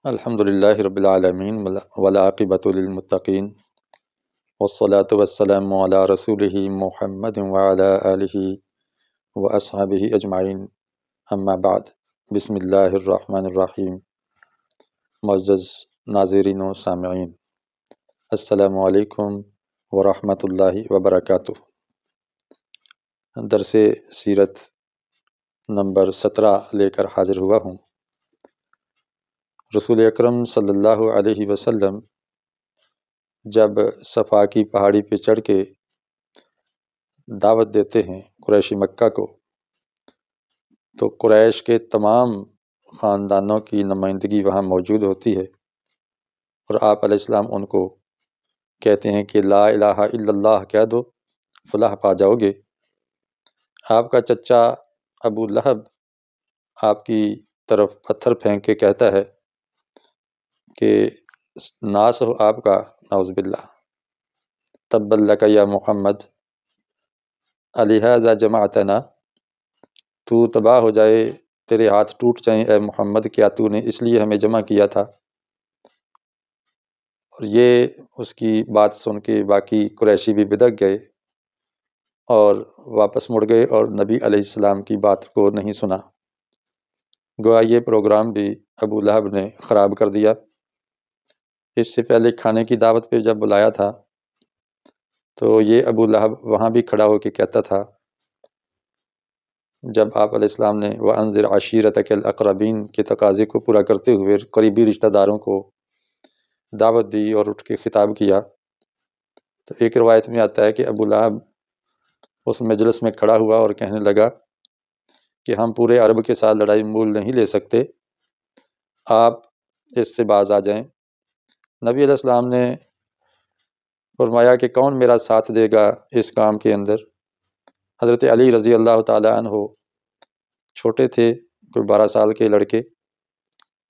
الحمد للہ رب العالمین والعاقبۃ للمتقین والصلاة والسلام علی رسولہ محمد وعلی آلہ واصحابہ اجمعین، اما بعد۔ بسم اللہ الرحمن الرحیم۔ معزز ناظرین و سامعین، السلام علیکم ورحمۃ اللہ وبرکاتہ۔ درس سیرت نمبر 17 لے کر حاضر ہوا ہوں۔ رسول اکرم صلی اللہ علیہ وسلم جب صفا کی پہاڑی پہ چڑھ کے دعوت دیتے ہیں قریش مکہ کو، تو قریش کے تمام خاندانوں کی نمائندگی وہاں موجود ہوتی ہے، اور آپ علیہ السلام ان کو کہتے ہیں کہ لا الہ الا اللہ کہہ دو، فلاح پا جاؤ گے۔ آپ کا چچا ابو لہب آپ کی طرف پتھر پھینک کے کہتا ہے کہ ناس ہو آپ کا، نعوذ باللہ، تبا لک یا محمد لہذا جمعتنا، تو تباہ ہو جائے، تیرے ہاتھ ٹوٹ جائیں اے محمد، کیا تو نے اس لیے ہمیں جمع کیا تھا؟ اور یہ اس کی بات سن کے باقی قریشی بھی بدک گئے اور واپس مڑ گئے اور نبی علیہ السلام کی بات کو نہیں سنا۔ گویا یہ پروگرام بھی ابو لہب نے خراب کر دیا۔ اس سے پہلے کھانے کی دعوت پہ جب بلایا تھا تو یہ ابو لہب وہاں بھی کھڑا ہو کے کہتا تھا، جب آپ علیہ السلام نے وَأَنذِرْ عَشِيرَتَكَ الْأَقْرَبِينَ کے تقاضے کو پورا کرتے ہوئے قریبی رشتہ داروں کو دعوت دی اور اٹھ کے خطاب کیا، تو ایک روایت میں آتا ہے کہ ابو لہب اس مجلس میں کھڑا ہوا اور کہنے لگا کہ ہم پورے عرب کے ساتھ لڑائی مول نہیں لے سکتے، آپ اس سے باز آ جائیں۔ نبی علیہ السلام نے فرمایا کہ کون میرا ساتھ دے گا اس کام کے اندر؟ حضرت علی رضی اللہ تعالی عنہ چھوٹے تھے، کوئی 12 سال کے لڑکے،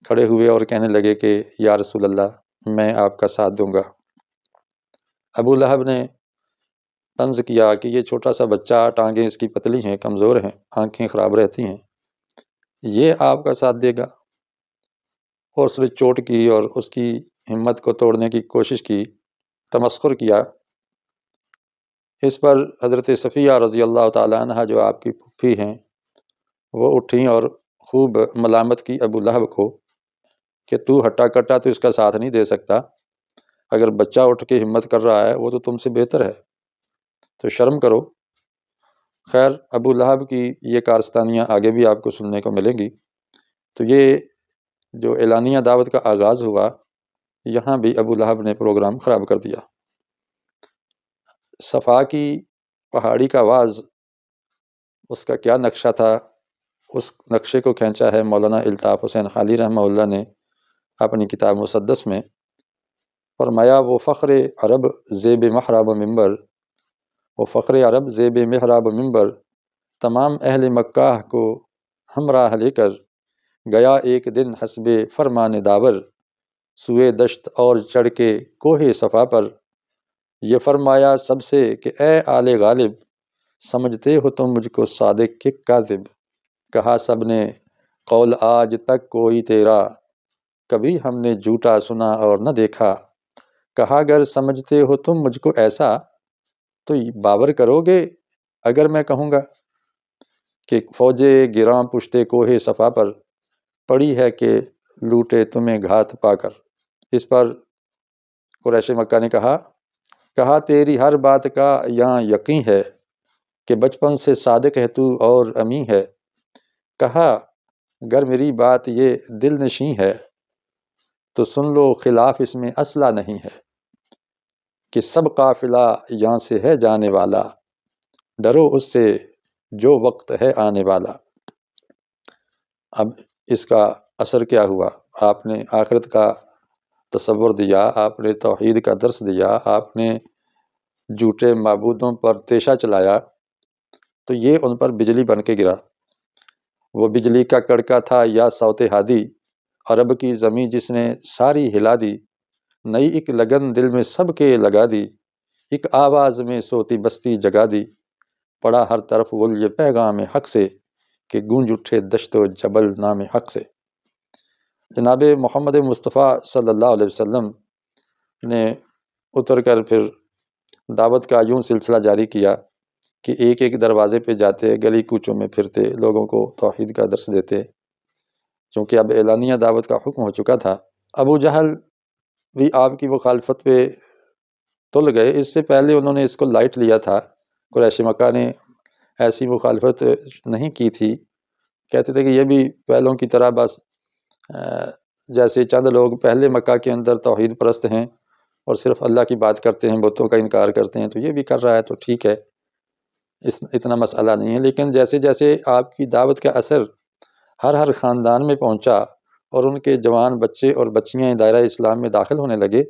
کھڑے ہوئے اور کہنے لگے کہ یا رسول اللہ، میں آپ کا ساتھ دوں گا۔ ابو لہب نے طنز کیا کہ یہ چھوٹا سا بچہ، ٹانگیں اس کی پتلی ہیں، کمزور ہیں، آنکھیں خراب رہتی ہیں، یہ آپ کا ساتھ دے گا؟ اور اس نے چوٹ کی اور اس کی ہمت کو توڑنے کی کوشش کی، تمسخر کیا۔ اس پر حضرت صفیہ رضی اللہ تعالی عنہ جو آپ کی پھوپھی ہیں، وہ اٹھیں اور خوب ملامت کی ابو لہب کو کہ تو ہٹا کٹا تو اس کا ساتھ نہیں دے سکتا، اگر بچہ اٹھ کے ہمت کر رہا ہے وہ تو تم سے بہتر ہے، تو شرم کرو۔ خیر، ابو لہب کی یہ کارستانیاں آگے بھی آپ کو سننے کو ملیں گی۔ تو یہ جو اعلانیہ دعوت کا آغاز ہوا، یہاں بھی ابو لہب نے پروگرام خراب کر دیا۔ صفا کی پہاڑی کا آواز، اس کا کیا نقشہ تھا، اس نقشے کو کھینچا ہے مولانا الطاف حسین خالی رحمہ اللہ نے اپنی کتاب مسدس میں۔ فرمایا وہ فخر عرب زیب محراب منبر، وہ فخر عرب زیب محراب منبر، تمام اہل مکہ کو ہمراہ لے کر گیا ایک دن حسب فرمان داور، سوئے دشت اور چڑھ کے کوہ صفا پر، یہ فرمایا سب سے کہ اے آل غالب، سمجھتے ہو تم مجھ کو صادق کہ کاذب؟ کہا سب نے قول آج تک کوئی تیرا، کبھی ہم نے جھوٹا سنا اور نہ دیکھا۔ کہا اگر سمجھتے ہو تم مجھ کو ایسا، تو باور کرو گے اگر میں کہوں گا کہ فوجے گراں پشتے کوہ صفا پر پڑی ہے کہ لوٹے تمہیں گھات پا کر۔ اس پر قریش مکہ نے کہا تیری ہر بات کا یہاں یقین ہے کہ بچپن سے صادق ہے تو اور امین ہے۔ کہا اگر میری بات یہ دل نشیں ہے تو سن لو، خلاف اس میں اصلہ نہیں ہے کہ سب قافلہ یہاں سے ہے جانے والا، ڈرو اس سے جو وقت ہے آنے والا۔ اب اس کا اثر کیا ہوا؟ آپ نے آخرت کا تصور دیا، آپ نے توحید کا درس دیا، آپ نے جھوٹے معبودوں پر تیشہ چلایا، تو یہ ان پر بجلی بن کے گرا۔ وہ بجلی کا کڑکا تھا یا صوت ہادی، عرب کی زمین جس نے ساری ہلا دی، نئی ایک لگن دل میں سب کے لگا دی، ایک آواز میں سوتی بستی جگا دی، پڑا ہر طرف وہ یہ پیغام حق سے کہ گونج اٹھے دشت و جبل نام حق سے۔ جناب محمد مصطفیٰ صلی اللہ علیہ وسلم نے اتر کر پھر دعوت کا یوں سلسلہ جاری کیا کہ ایک ایک دروازے پہ جاتے، گلی کوچوں میں پھرتے، لوگوں کو توحید کا درس دیتے، چونکہ اب اعلانیہ دعوت کا حکم ہو چکا تھا۔ ابو جہل بھی آپ کی مخالفت پہ تل گئے۔ اس سے پہلے انہوں نے اس کو لائٹ لیا تھا، قریش مکہ نے ایسی مخالفت نہیں کی تھی، کہتے تھے کہ یہ بھی پہلوں کی طرح بس جیسے چند لوگ پہلے مکہ کے اندر توحید پرست ہیں اور صرف اللہ کی بات کرتے ہیں، بتوں کا انکار کرتے ہیں، تو یہ بھی کر رہا ہے تو ٹھیک ہے، اتنا مسئلہ نہیں ہے۔ لیکن جیسے جیسے آپ کی دعوت کا اثر ہر خاندان میں پہنچا اور ان کے جوان بچے اور بچیاں دائرہ اسلام میں داخل ہونے لگے،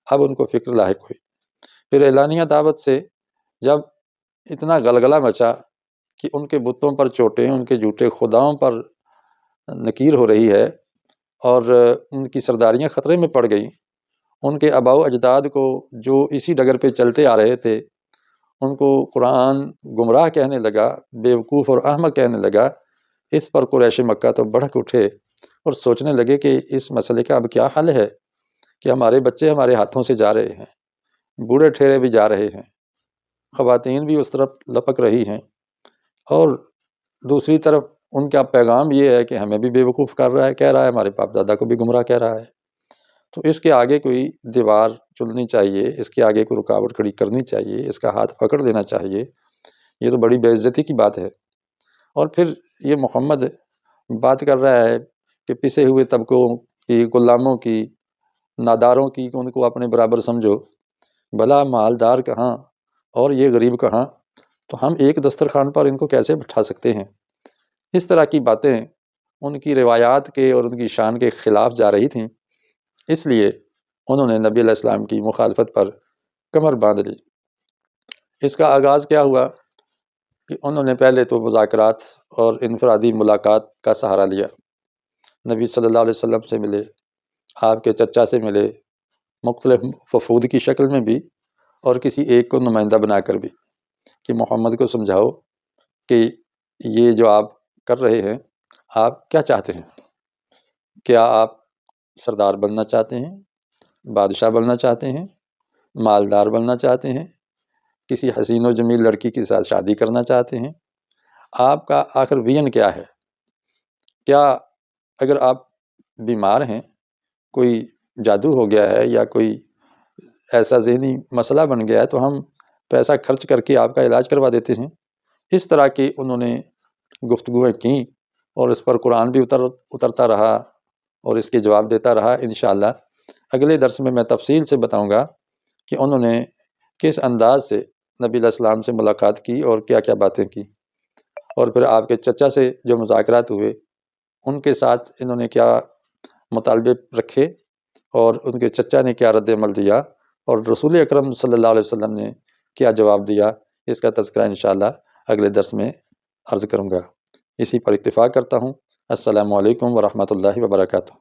اب ان کو فکر لاحق ہوئی۔ پھر اعلانیہ دعوت سے جب اتنا غلغلہ مچا کہ ان کے بتوں پر چوٹیں، ان کے جھوٹے خداؤں پر نکیر ہو رہی ہے اور ان کی سرداریاں خطرے میں پڑ گئیں، ان کے آباء و اجداد کو جو اسی ڈگر پہ چلتے آ رہے تھے ان کو قرآن گمراہ کہنے لگا، بیوقوف اور احمق کہنے لگا، اس پر قریش مکہ تو بھڑک اٹھے اور سوچنے لگے کہ اس مسئلے کا اب کیا حل ہے کہ ہمارے بچے ہمارے ہاتھوں سے جا رہے ہیں، بوڑھے ٹھیرے بھی جا رہے ہیں، خواتین بھی اس طرف لپک رہی ہیں، اور دوسری طرف ان کا پیغام یہ ہے کہ ہمیں بھی بیوقوف کہہ رہا ہے، ہمارے باپ دادا کو بھی گمراہ کہہ رہا ہے۔ تو اس کے آگے کوئی دیوار چننی چاہیے، اس کے آگے کوئی رکاوٹ کھڑی کرنی چاہیے، اس کا ہاتھ پکڑ لینا چاہیے، یہ تو بڑی بے عزتی کی بات ہے۔ اور پھر یہ محمد بات کر رہا ہے کہ پسے ہوئے طبقوں کی، غلاموں کی، ناداروں کی، ان کو اپنے برابر سمجھو، بھلا مالدار کہاں اور یہ غریب کہاں، تو ہم ایک دسترخوان پر ان کو کیسے بٹھا سکتے ہیں؟ اس طرح کی باتیں ان کی روایات کے اور ان کی شان کے خلاف جا رہی تھیں، اس لیے انہوں نے نبی علیہ السلام کی مخالفت پر کمر باندھ لی۔ اس کا آغاز کیا ہوا کہ انہوں نے پہلے تو مذاکرات اور انفرادی ملاقات کا سہارا لیا، نبی صلی اللہ علیہ وسلم سے ملے، آپ کے چچا سے ملے، مختلف وفود کی شکل میں بھی اور کسی ایک کو نمائندہ بنا کر بھی، کہ محمد کو سمجھاؤ کہ یہ جو آپ کر رہے ہیں آپ کیا چاہتے ہیں، کیا آپ سردار بننا چاہتے ہیں، بادشاہ بننا چاہتے ہیں، مالدار بننا چاہتے ہیں، کسی حسین و جمیل لڑکی کے ساتھ شادی کرنا چاہتے ہیں، آپ کا آخر ویژن کیا ہے؟ کیا اگر آپ بیمار ہیں، کوئی جادو ہو گیا ہے یا کوئی ایسا ذہنی مسئلہ بن گیا ہے تو ہم پیسہ خرچ کر کے آپ کا علاج کروا دیتے ہیں؟ اس طرح کی انہوں نے گفتگویں کیں اور اس پر قرآن بھی اترتا رہا اور اس کے جواب دیتا رہا۔ انشاءاللہ اگلے درس میں تفصیل سے بتاؤں گا کہ انہوں نے کس انداز سے نبی علیہ السلام سے ملاقات کی اور کیا کیا باتیں کی، اور پھر آپ کے چچا سے جو مذاکرات ہوئے ان کے ساتھ انہوں نے کیا مطالبے رکھے اور ان کے چچا نے کیا رد عمل دیا اور رسول اکرم صلی اللہ علیہ وسلم نے کیا جواب دیا، اس کا تذکرہ انشاءاللہ اگلے درس میں عرض کروں گا۔ اسی پر اتفاق کرتا ہوں۔ السلام علیکم ورحمۃ اللہ وبرکاتہ۔